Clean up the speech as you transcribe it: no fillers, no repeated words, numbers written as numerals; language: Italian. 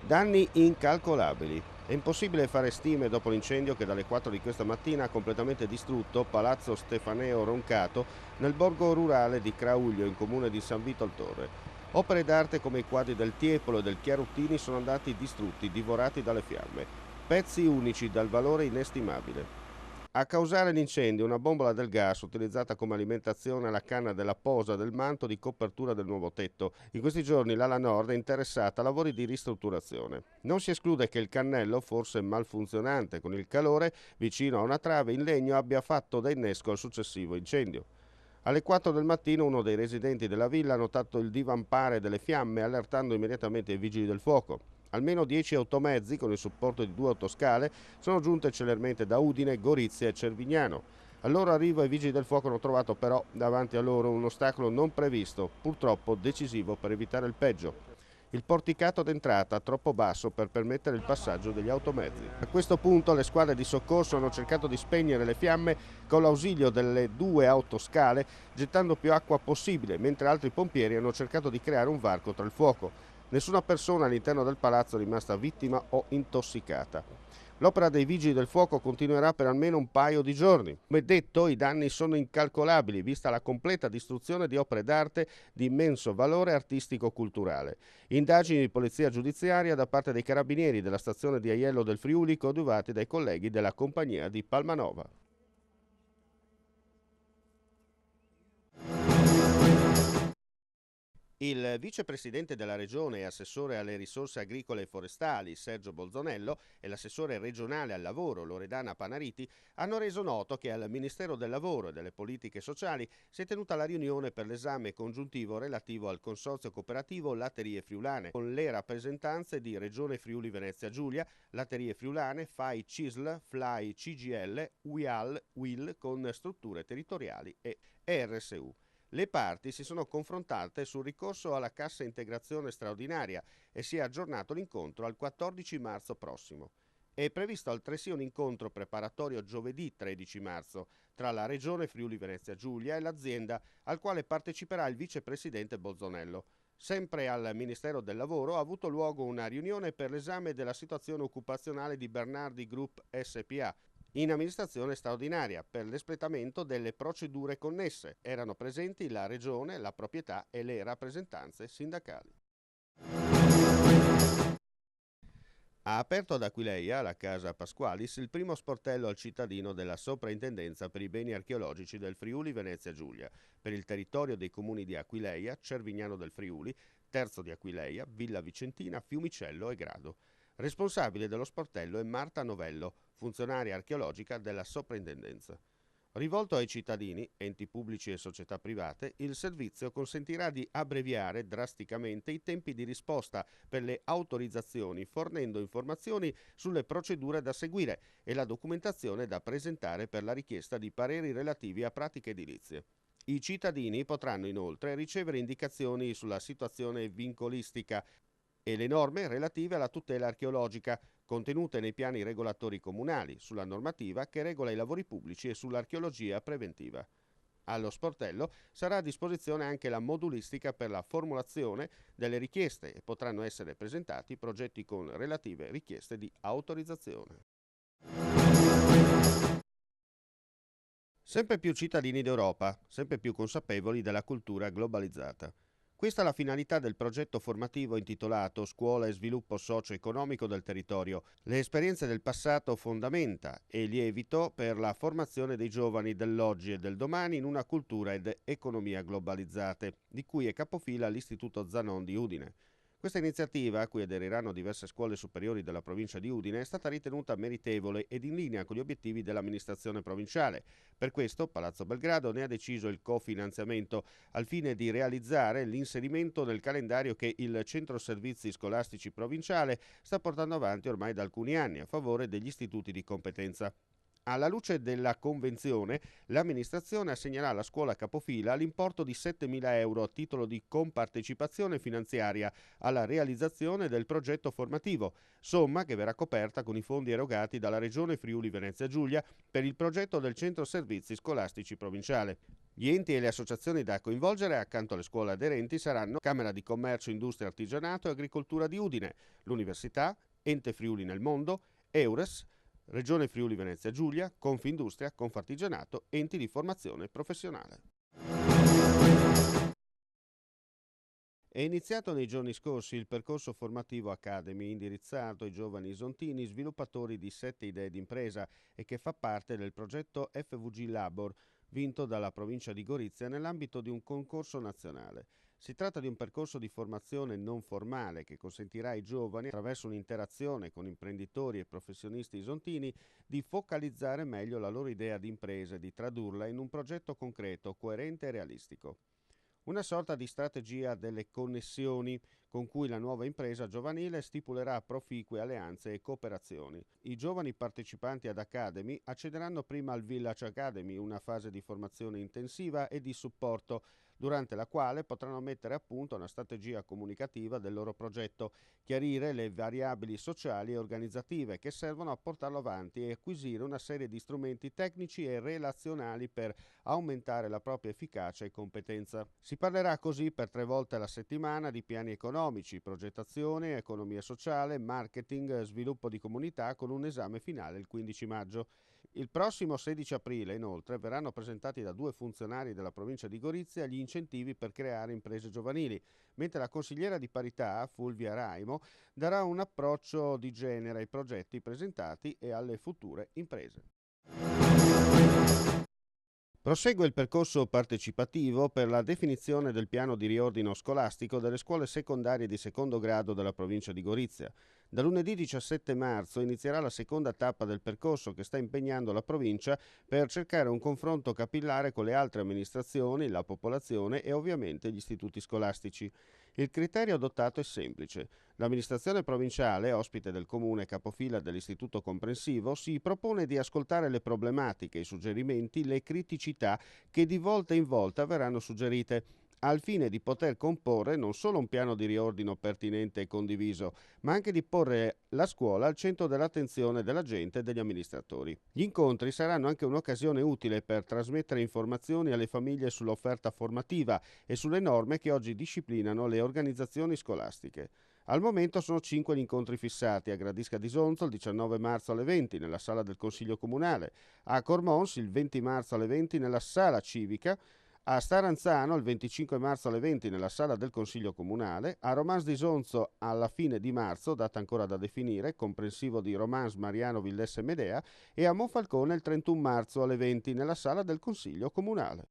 Danni incalcolabili. È impossibile fare stime dopo l'incendio che dalle 4 di questa mattina ha completamente distrutto Palazzo Stefaneo Roncato nel borgo rurale di Crauglio, in comune di San Vito al Torre. Opere d'arte come i quadri del Tiepolo e del Chiaruttini sono andati distrutti, divorati dalle fiamme. Pezzi unici dal valore inestimabile. A causare l'incendio una bombola del gas utilizzata come alimentazione alla canna della posa del manto di copertura del nuovo tetto. In questi giorni l'ala nord è interessata a lavori di ristrutturazione. Non si esclude che il cannello, forse malfunzionante con il calore, vicino a una trave in legno abbia fatto da innesco al successivo incendio. Alle 4 del mattino uno dei residenti della villa ha notato il divampare delle fiamme, allertando immediatamente i vigili del fuoco. Almeno 10 automezzi con il supporto di 2 autoscale sono giunte celermente da Udine, Gorizia e Cervignano. Al loro arrivo i vigili del fuoco hanno trovato però davanti a loro un ostacolo non previsto, purtroppo decisivo per evitare il peggio. Il porticato d'entrata troppo basso per permettere il passaggio degli automezzi. A questo punto le squadre di soccorso hanno cercato di spegnere le fiamme con l'ausilio delle 2 autoscale, gettando più acqua possibile, mentre altri pompieri hanno cercato di creare un varco tra il fuoco. Nessuna persona all'interno del palazzo è rimasta vittima o intossicata. L'opera dei vigili del fuoco continuerà per almeno un paio di giorni. Come detto, i danni sono incalcolabili, vista la completa distruzione di opere d'arte di immenso valore artistico-culturale. Indagini di polizia giudiziaria da parte dei carabinieri della stazione di Aiello del Friuli, coadiuvati dai colleghi della compagnia di Palmanova. Il vicepresidente della regione e assessore alle risorse agricole e forestali Sergio Bolzonello e l'assessore regionale al lavoro Loredana Panariti hanno reso noto che al Ministero del Lavoro e delle Politiche Sociali si è tenuta la riunione per l'esame congiuntivo relativo al consorzio cooperativo Latterie Friulane con le rappresentanze di Regione Friuli Venezia Giulia, Latterie Friulane, FAI CISL, FLAI CGL, UIAL, WIL con strutture territoriali e RSU. Le parti si sono confrontate sul ricorso alla cassa integrazione straordinaria e si è aggiornato l'incontro al 14 marzo prossimo. È previsto altresì un incontro preparatorio giovedì 13 marzo tra la Regione Friuli Venezia Giulia e l'azienda al quale parteciperà il vicepresidente Bozzonello. Sempre al Ministero del Lavoro ha avuto luogo una riunione per l'esame della situazione occupazionale di Bernardi Group SPA, in amministrazione straordinaria per l'espletamento delle procedure connesse. Erano presenti la Regione, la proprietà e le rappresentanze sindacali. Ha aperto ad Aquileia, la Casa Pasqualis, il primo sportello al cittadino della Soprintendenza per i beni archeologici del Friuli Venezia Giulia, per il territorio dei comuni di Aquileia, Cervignano del Friuli, Terzo di Aquileia, Villa Vicentina, Fiumicello e Grado. Responsabile dello sportello è Marta Novello, funzionaria archeologica della Soprintendenza. Rivolto ai cittadini, enti pubblici e società private, il servizio consentirà di abbreviare drasticamente i tempi di risposta per le autorizzazioni, fornendo informazioni sulle procedure da seguire e la documentazione da presentare per la richiesta di pareri relativi a pratiche edilizie. I cittadini potranno inoltre ricevere indicazioni sulla situazione vincolistica e le norme relative alla tutela archeologica, contenute nei piani regolatori comunali, sulla normativa che regola i lavori pubblici e sull'archeologia preventiva. Allo sportello sarà a disposizione anche la modulistica per la formulazione delle richieste e potranno essere presentati progetti con relative richieste di autorizzazione. Sempre più cittadini d'Europa, sempre più consapevoli della cultura globalizzata. Questa è la finalità del progetto formativo intitolato Scuola e sviluppo socio-economico del territorio. Le esperienze del passato fondamenta e lievito per la formazione dei giovani dell'oggi e del domani in una cultura ed economia globalizzate, di cui è capofila l'Istituto Zanon di Udine. Questa iniziativa, a cui aderiranno diverse scuole superiori della provincia di Udine, è stata ritenuta meritevole ed in linea con gli obiettivi dell'amministrazione provinciale. Per questo Palazzo Belgrado ne ha deciso il cofinanziamento al fine di realizzare l'inserimento nel calendario che il Centro Servizi Scolastici Provinciale sta portando avanti ormai da alcuni anni a favore degli istituti di competenza. Alla luce della convenzione, l'amministrazione assegnerà alla scuola capofila l'importo di 7.000 euro a titolo di compartecipazione finanziaria alla realizzazione del progetto formativo, somma che verrà coperta con i fondi erogati dalla Regione Friuli Venezia Giulia per il progetto del Centro Servizi Scolastici Provinciale. Gli enti e le associazioni da coinvolgere accanto alle scuole aderenti saranno Camera di Commercio, Industria, Artigianato e Agricoltura di Udine, l'Università, Ente Friuli nel Mondo, Eures, Regione Friuli Venezia Giulia, Confindustria, Confartigianato, enti di formazione professionale. È iniziato nei giorni scorsi il percorso formativo Academy indirizzato ai giovani isontini sviluppatori di 7 idee d'impresa e che fa parte del progetto FVG Labor, vinto dalla provincia di Gorizia nell'ambito di un concorso nazionale. Si tratta di un percorso di formazione non formale che consentirà ai giovani, attraverso un'interazione con imprenditori e professionisti isontini, di focalizzare meglio la loro idea di impresa e di tradurla in un progetto concreto, coerente e realistico. Una sorta di strategia delle connessioni con cui la nuova impresa giovanile stipulerà proficue alleanze e cooperazioni. I giovani partecipanti ad Academy accederanno prima al Village Academy, una fase di formazione intensiva e di supporto, durante la quale potranno mettere a punto una strategia comunicativa del loro progetto, chiarire le variabili sociali e organizzative che servono a portarlo avanti e acquisire una serie di strumenti tecnici e relazionali per aumentare la propria efficacia e competenza. Si parlerà così per 3 volte alla settimana di piani economici, progettazione, economia sociale, marketing, sviluppo di comunità, con un esame finale il 15 maggio. Il prossimo 16 aprile, inoltre, verranno presentati da 2 funzionari della provincia di Gorizia gli incentivi per creare imprese giovanili, mentre la consigliera di parità, Fulvia Raimo, darà un approccio di genere ai progetti presentati e alle future imprese. Prosegue il percorso partecipativo per la definizione del piano di riordino scolastico delle scuole secondarie di secondo grado della provincia di Gorizia. Da lunedì 17 marzo inizierà la seconda tappa del percorso che sta impegnando la provincia per cercare un confronto capillare con le altre amministrazioni, la popolazione e ovviamente gli istituti scolastici. Il criterio adottato è semplice. L'amministrazione provinciale, ospite del comune capofila dell'istituto comprensivo, si propone di ascoltare le problematiche, i suggerimenti, le criticità che di volta in volta verranno suggerite, al fine di poter comporre non solo un piano di riordino pertinente e condiviso, ma anche di porre la scuola al centro dell'attenzione della gente e degli amministratori. Gli incontri saranno anche un'occasione utile per trasmettere informazioni alle famiglie sull'offerta formativa e sulle norme che oggi disciplinano le organizzazioni scolastiche. Al momento sono 5 gli incontri fissati: a Gradisca di Sonzo il 19 marzo alle 20 nella sala del Consiglio Comunale, a Cormons il 20 marzo alle 20 nella sala civica, a Staranzano il 25 marzo alle 20 nella sala del Consiglio Comunale, a Romans di Sonzo alla fine di marzo, data ancora da definire, comprensivo di Romans, Mariano, Villesse e Medea, e a Monfalcone il 31 marzo alle 20 nella sala del Consiglio Comunale.